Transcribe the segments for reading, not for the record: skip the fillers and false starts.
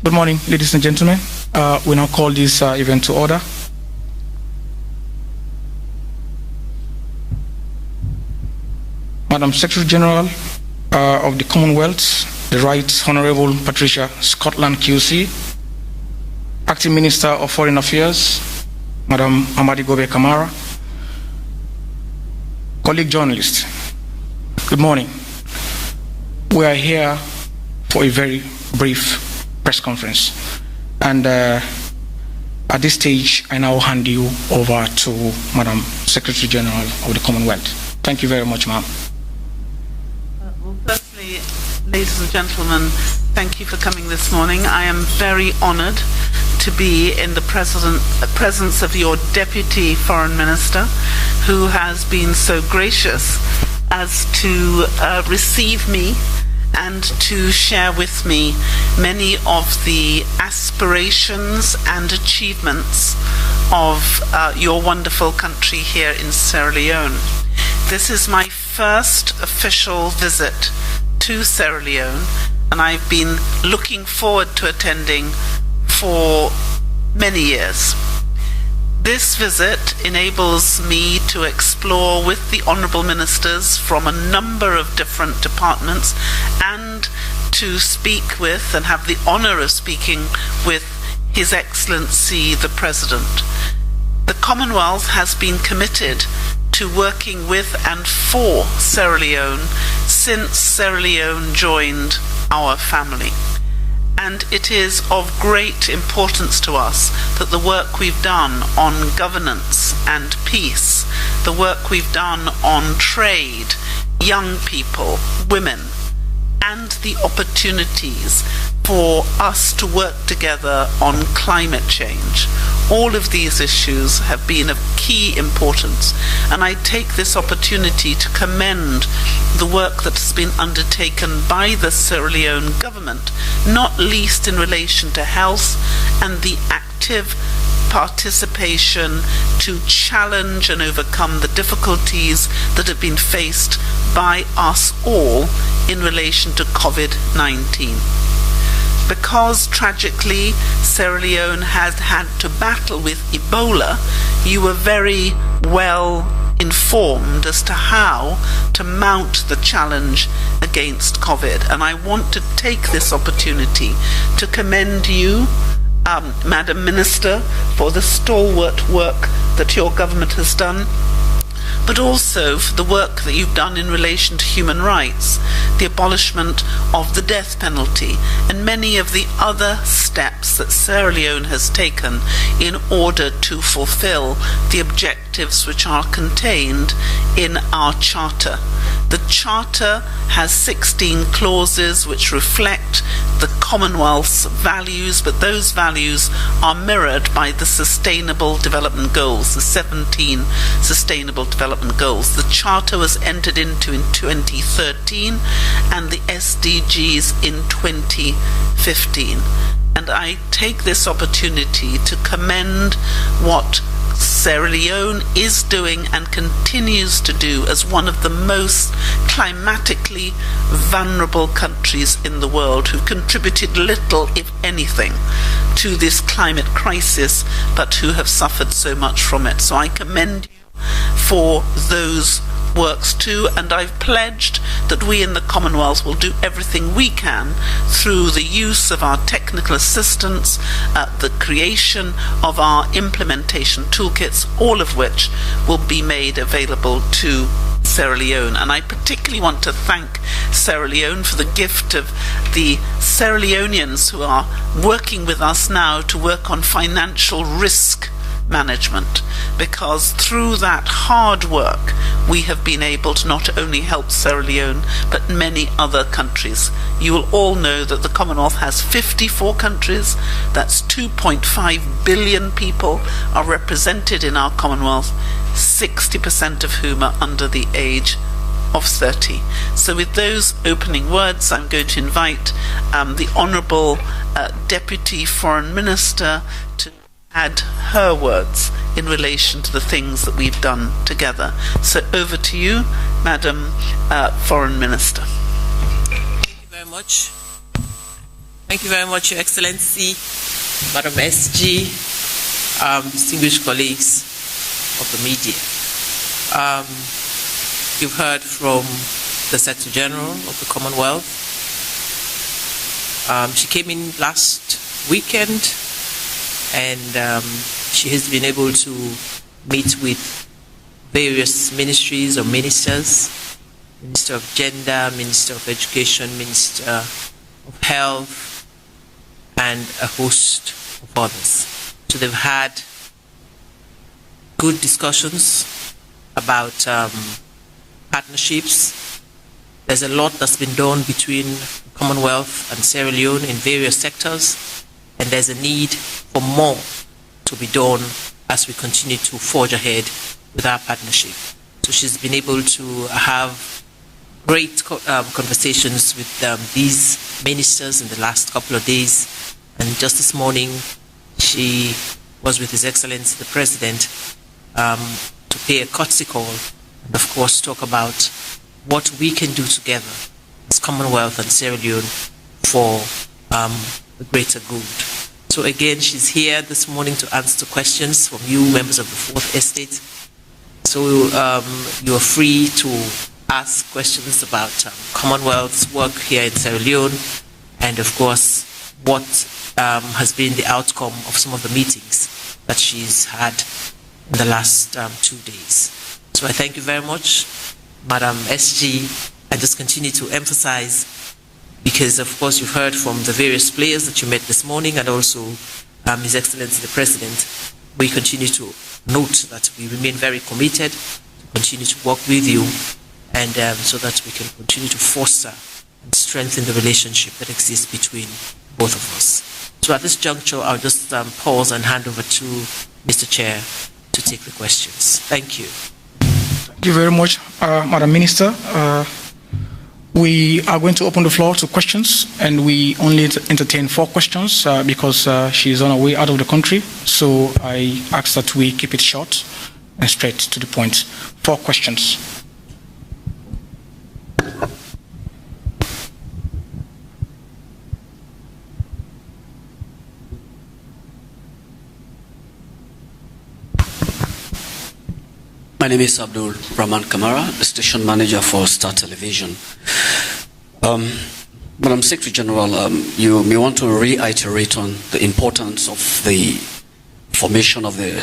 Good morning, ladies and gentlemen. We now call this event to order. Madam Secretary General of the Commonwealth, the Right Honorable Patricia Scotland QC, Acting Minister of Foreign Affairs, Madam Amadi Gobe Kamara, colleague journalists, good morning. We are here for a very brief press conference, and at this stage I now hand you over to Madam Secretary General of the Commonwealth. Thank you very much, ma'am. Well, firstly, ladies and gentlemen, thank you for coming this morning. I am very honoured to be in the presence of your Deputy Foreign Minister, who has been so gracious as to receive me and to share with me many of the aspirations and achievements of your wonderful country here in Sierra Leone. This is my first official visit to Sierra Leone, and I've been looking forward to attending for many years. This visit enables me to explore with the honourable ministers from a number of different departments and to speak with and have the honour of speaking with His Excellency the President. The Commonwealth has been committed to working with and for Sierra Leone since Sierra Leone joined our family. And it is of great importance to us that the work we've done on governance and peace, the work we've done on trade, young people, women, and the opportunities for us to work together on climate change, all of these issues have been of key importance, and I take this opportunity to commend the work that has been undertaken by the Sierra Leone government, not least in relation to health and the active participation to challenge and overcome the difficulties that have been faced by us all in relation to COVID-19. Because tragically Sierra Leone has had to battle with Ebola, you were very well informed as to how to mount the challenge against COVID. And I want to take this opportunity to commend you, Madam Minister, for the stalwart work that your government has done, but also for the work that you've done in relation to human rights, the abolishment of the death penalty, and many of the other steps that Sierra Leone has taken in order to fulfill the objectives which are contained in our charter. The charter has 16 clauses which reflect the Commonwealth's values, but those values are mirrored by the Sustainable Development Goals, the 17 Sustainable Development Goals. The charter was entered into in 2013 and the SDGs in 2015. And I take this opportunity to commend what Sierra Leone is doing and continues to do as one of the most climatically vulnerable countries in the world, who contributed little, if anything, to this climate crisis, but who have suffered so much from it. So I commend you for those works too, and I've pledged that we in the Commonwealth will do everything we can through the use of our technical assistance, the creation of our implementation toolkits, all of which will be made available to Sierra Leone. And I particularly want to thank Sierra Leone for the gift of the Sierra Leoneans who are working with us now to work on financial risk management, because through that hard work we have been able to not only help Sierra Leone but many other countries. You will all know that the Commonwealth has 54 countries, that's 2.5 billion people are represented in our Commonwealth, 60% of whom are under the age of 30. So with those opening words, I'm going to invite the Honourable Deputy Foreign Minister to add her words in relation to the things that we've done together. So over to you, Madam Foreign Minister. Thank you very much. Thank you very much, Your Excellency, Madam SG, distinguished colleagues of the media. You've heard from the Secretary General of the Commonwealth. She came in last weekend, and she has been able to meet with various ministries or ministers, Minister of Gender, Minister of Education, Minister of Health, and a host of others. So they've had good discussions about partnerships. There's a lot that's been done between Commonwealth and Sierra Leone in various sectors, and there's a need for more to be done as we continue to forge ahead with our partnership. So she's been able to have great conversations with these ministers in the last couple of days, and just this morning she was with His Excellency the President to pay a courtesy call and of course talk about what we can do together as Commonwealth and Sierra Leone for the greater good. So again, she's here this morning to answer questions from you, members of the Fourth Estate. So you are free to ask questions about Commonwealth's work here in Sierra Leone, and of course what has been the outcome of some of the meetings that she's had in the last 2 days. So I thank you very much, Madam SG, and just continue to emphasize, because of course you've heard from the various players that you met this morning, and also His Excellency the President. We continue to note that we remain very committed to continue to work with you, and so that we can continue to foster and strengthen the relationship that exists between both of us. So at this juncture, I'll just pause and hand over to Mr. Chair to take the questions. Thank you. Thank you very much, Madam Minister. We are going to open the floor to questions, and we only entertain 4 questions because she is on her way out of the country. So I ask that we keep it short and straight to the point. 4 questions. My name is Abdul Rahman Kamara, the station manager for Star Television. Madam Secretary General, you may want to reiterate on the importance of the formation of the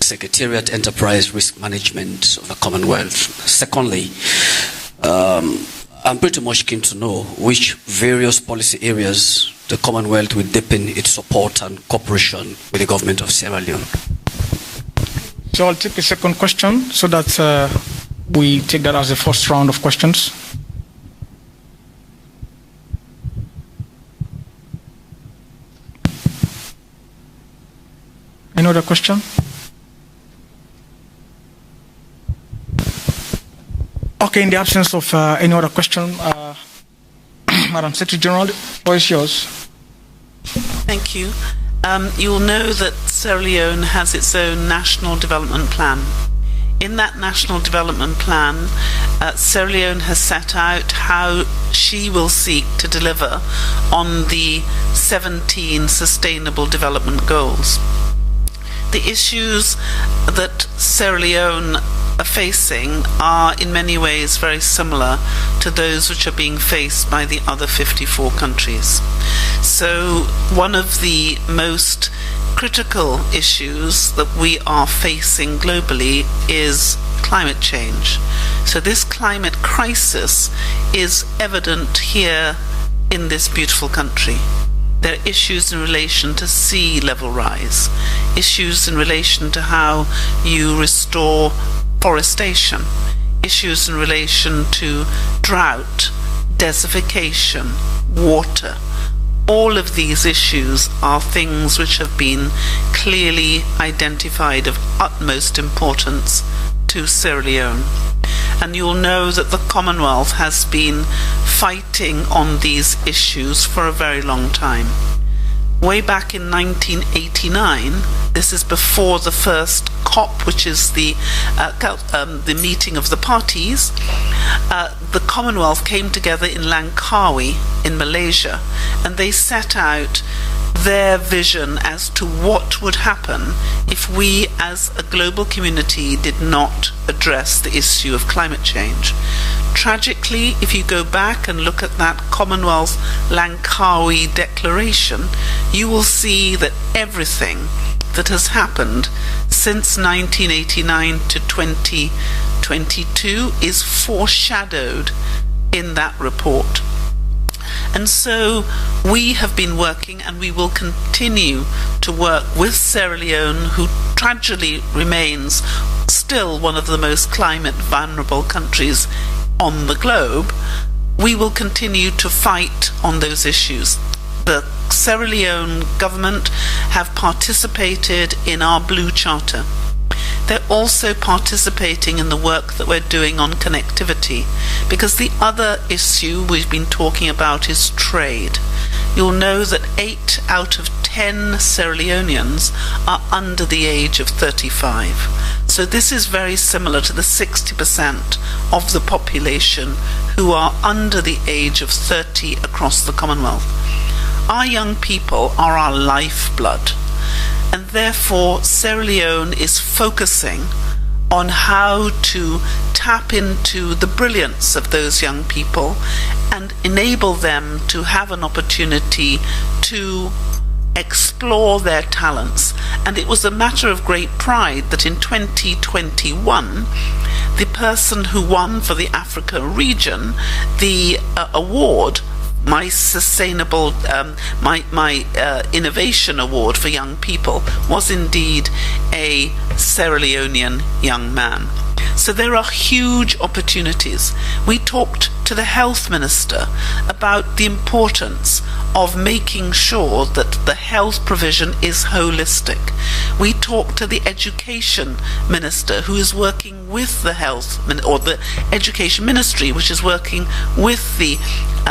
Secretariat Enterprise Risk Management of the Commonwealth. Secondly, I'm pretty much keen to know which various policy areas the Commonwealth will deepen its support and cooperation with the government of Sierra Leone. So I'll take the second question so that we take that as the first round of questions. Any other question? Okay, in the absence of any other question, Madam Secretary General, the floor is yours. Thank you. You'll know that Sierra Leone has its own national development plan. In that national development plan, Sierra Leone has set out how she will seek to deliver on the 17 Sustainable Development Goals. The issues that Sierra Leone are facing are in many ways very similar to those which are being faced by the other 54 countries. So one of the most critical issues that we are facing globally is climate change. So this climate crisis is evident here in this beautiful country. There are issues in relation to sea level rise, issues in relation to how you restore forestation, issues in relation to drought, desertification, water. All of these issues are things which have been clearly identified of utmost importance to Sierra Leone. And you'll know that the Commonwealth has been fighting on these issues for a very long time. way back in 1989, this is before the first COP, which is the meeting of the parties, the Commonwealth came together in Langkawi in Malaysia, and they set out their vision as to what would happen if we as a global community did not address the issue of climate change. Tragically, if you go back and look at that Commonwealth Langkawi Declaration, you will see that everything that has happened since 1989 to 2022 is foreshadowed in that report. And so we have been working, and we will continue to work with Sierra Leone, who tragically remains still one of the most climate vulnerable countries on the globe. We will continue to fight on those issues. The Sierra Leone government have participated in our Blue Charter. They're also participating in the work that we're doing on connectivity, because the other issue we've been talking about is trade. You'll know that 8 out of 10 Sierra Leoneans are under the age of 35. So this is very similar to the 60% of the population who are under the age of 30 across the Commonwealth. Our young people are our lifeblood, and therefore Sierra Leone is focusing on how to tap into the brilliance of those young people and enable them to have an opportunity to explore their talents. And it was a matter of great pride that in 2021 the person who won for the Africa region the award, my sustainable, my innovation award for young people, was indeed a Sierra Leonean young man. So there are huge opportunities. We talked to the health minister about the importance of making sure that the health provision is holistic. We talked to the education minister, who is working with the health, or the education ministry, which is working with the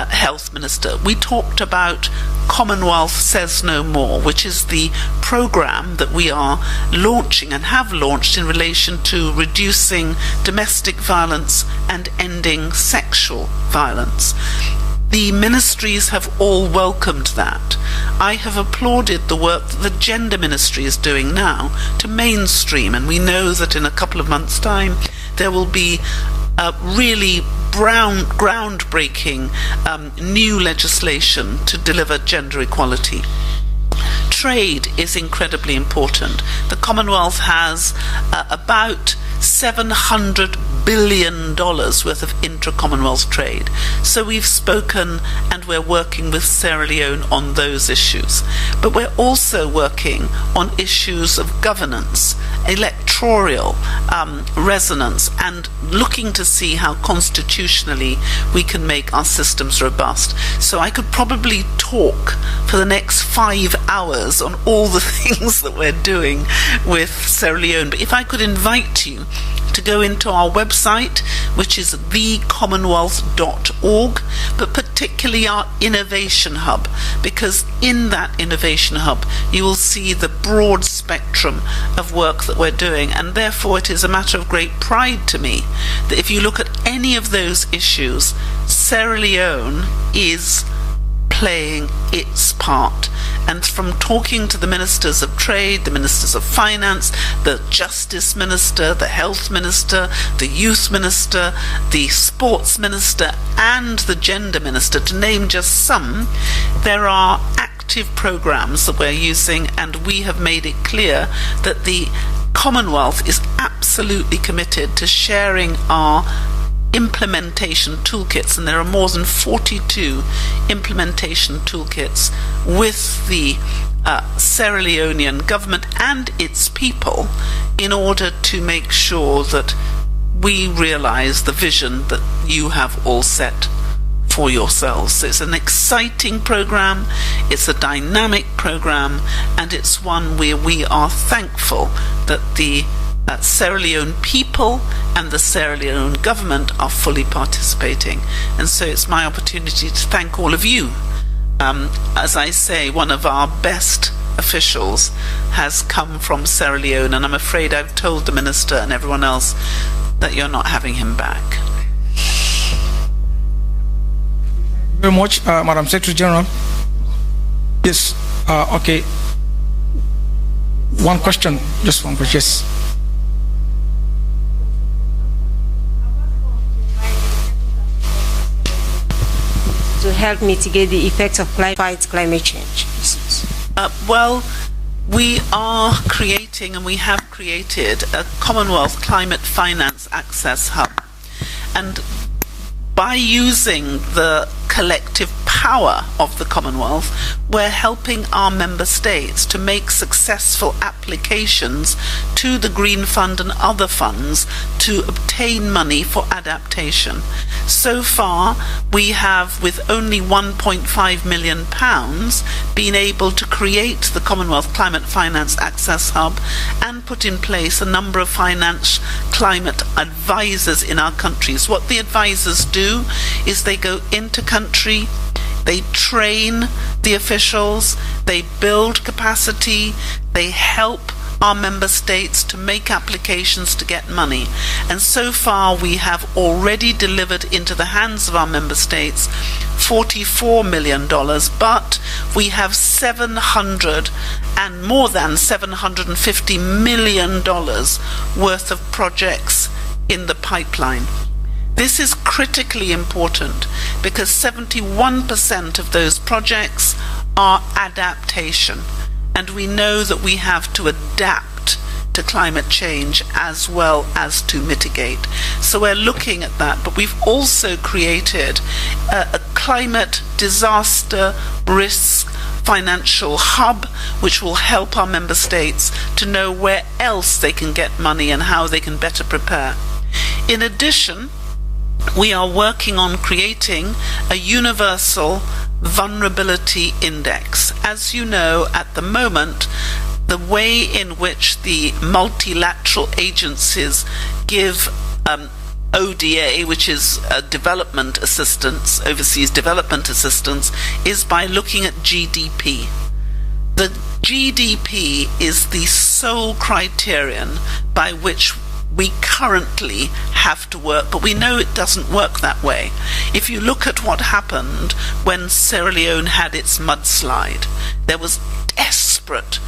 health minister. We talked about Commonwealth Says No More, which is the program that we are launching and have launched in relation to reducing domestic violence and ending sexual violence. The ministries have all welcomed that. I have applauded the work that the gender ministry is doing now to mainstream, and we know that in a couple of months' time there will be really groundbreaking new legislation to deliver gender equality. Trade is incredibly important. The Commonwealth has about $700 billion worth of intra-Commonwealth trade. So we've spoken and we're working with Sierra Leone on those issues. But we're also working on issues of governance, electoral resonance, and looking to see how constitutionally we can make our systems robust. So I could probably talk for the next 5 hours on all the things that we're doing with Sierra Leone. But if I could invite you to go into our website, which is thecommonwealth.org, but particularly our innovation hub, because in that innovation hub you will see the broad spectrum of work that we're doing. And therefore it is a matter of great pride to me that if you look at any of those issues, Sierra Leone is playing its part. And from talking to the ministers of trade, the ministers of finance, the justice minister, the health minister, the youth minister, the sports minister, and the gender minister, to name just some, there are active programs that we're using, and we have made it clear that the Commonwealth is absolutely committed to sharing our implementation toolkits, and there are more than 42 implementation toolkits with the Sierra Leonean government and its people in order to make sure that we realize the vision that you have all set for yourselves. So it's an exciting program, it's a dynamic program, and it's one where we are thankful that the Sierra Leone people and the Sierra Leone government are fully participating. And so it's my opportunity to thank all of you as I say, one of our best officials has come from Sierra Leone, and I'm afraid I've told the Minister and everyone else that you're not having him back. Very much, Madam Secretary General. Yes, okay. One question, just one question, yes. To help mitigate the effects of climate change? Well, we are creating, and we have created, a Commonwealth Climate Finance Access Hub. And by using the collective power of the Commonwealth, we're helping our member states to make successful applications to the Green Fund and other funds to obtain money for adaptation. So far, we have, with only £1.5 million, been able to create the Commonwealth Climate Finance Access Hub and put in place a number of finance climate advisors in our countries. What the advisors do is they go into country, they train the officials, they build capacity, they help our member states to make applications to get money. And so far we have already delivered into the hands of our member states $44 million, but we have 700 and more than $750 million worth of projects in the pipeline. This is critically important because 71% of those projects are adaptation, and we know that we have to adapt to climate change as well as to mitigate. So we're looking at that, but we've also created a climate disaster risk financial hub, which will help our member states to know where else they can get money and how they can better prepare. In addition, we are working on creating a universal vulnerability index. As you know, at the moment, the way in which the multilateral agencies give ODA, which is development assistance, overseas development assistance, is by looking at GDP. The GDP is the sole criterion by which we currently have to work, but we know it doesn't work that way. If you look at what happened when Sierra Leone had its mudslide, there was desperate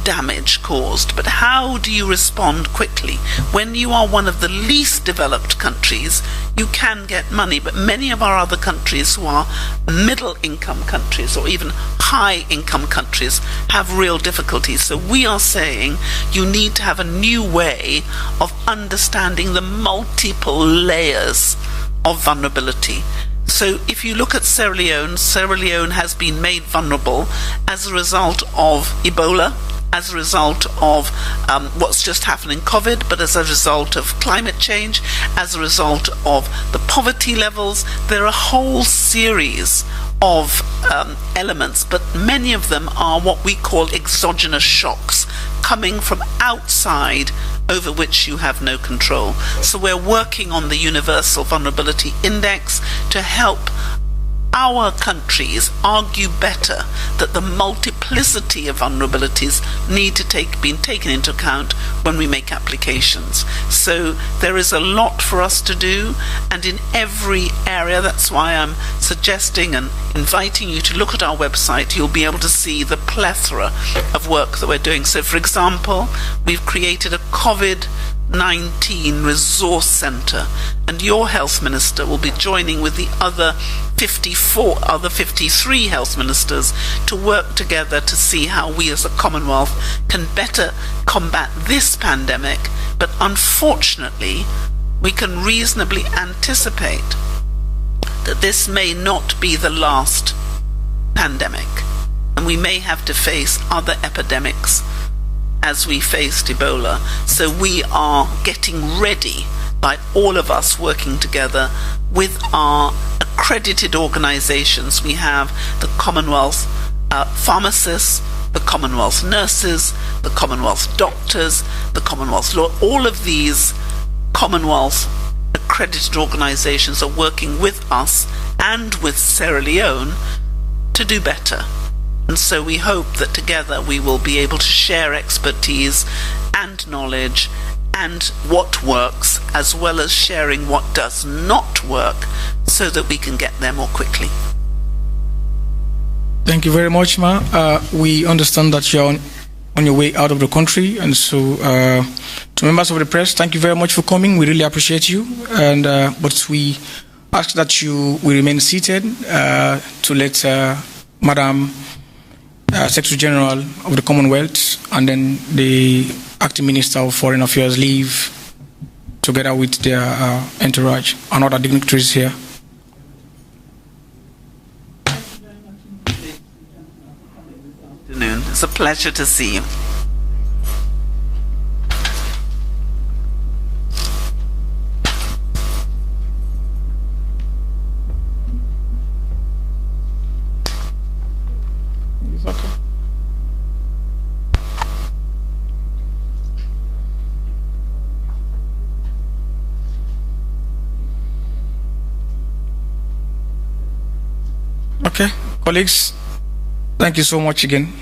damage caused, but how do you respond quickly? When you are one of the least developed countries, you can get money, but many of our other countries who are middle income countries or even high income countries have real difficulties. So we are saying you need to have a new way of understanding the multiple layers of vulnerability. So if you look at Sierra Leone has been made vulnerable as a result of Ebola, as a result of what's just happened in COVID, but as a result of climate change, as a result of the poverty levels. There are a whole series of elements, but many of them are what we call exogenous shocks coming from outside over which you have no control. So we're working on the Universal Vulnerability Index to help our countries argue better that the multiplicity of vulnerabilities need to be taken into account when we make applications. So there is a lot for us to do, and in every area. That's why I'm suggesting and inviting you to look at our website. You'll be able to see the plethora of work that we're doing. So for example, we've created a COVID-19 resource centre, and your health minister will be joining with the other 53 health ministers to work together to see how we as a Commonwealth can better combat this pandemic. But unfortunately, we can reasonably anticipate that this may not be the last pandemic, and we may have to face other epidemics as we faced Ebola. So we are getting ready by all of us working together with our accredited organizations. We have the Commonwealth pharmacists, the Commonwealth nurses, the Commonwealth doctors, the Commonwealth law. All of these Commonwealth accredited organizations are working with us and with Sierra Leone to do better. And so we hope that together we will be able to share expertise and knowledge and what works, as well as sharing what does not work, so that we can get there more quickly. Thank you very much, Ma. We understand that you're on your way out of the country, and so to members of the press, thank you very much for coming. We really appreciate you, and but we ask that you will remain seated to let Madam Secretary General of the Commonwealth and then the Acting Minister of Foreign Affairs leave together with their entourage and other dignitaries here. It's a pleasure to see you. Okay, colleagues, thank you so much again.